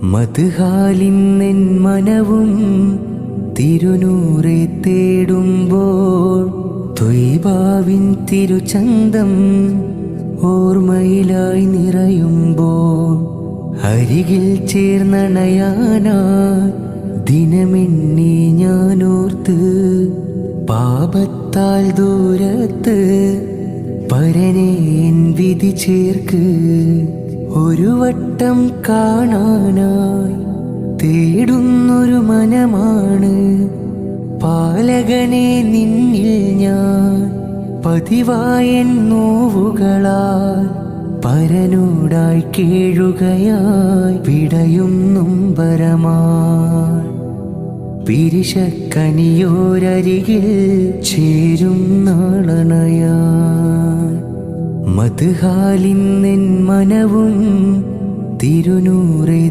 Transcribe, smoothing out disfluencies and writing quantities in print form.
മദ്ഹാലിന്നെൻ മനവും തിരുനൂറെ തേടുമ്പോൾ ത്വയ്ബാവിൻ തിരുചന്തം ഓർമ്മയിലായി നിറയുമ്പോൾ അരികിൽ ചേർന്നണയാനായി ദിനമെണ്ണി ഞാനോർത്ത് പാപത്താൽ ദൂരത്ത് പരനെ എൻ വിധി ചേർക്ക് ഒരു വട്ടം കാണാനായി തേടുന്നൊരു മനമാണ് പാലകനെ നിന്നിൽ ഞാൻ പതിവായ നോവുകളാൽ പരനോടായി കേഴുകയായി പിടയും നൊമ്പരമായി പിരിശക്കനിയോരരികിൽ ചേരും നാളണയാൻ മദ്ഹാലിന്നെൻ മനവും തിരുനൂറെ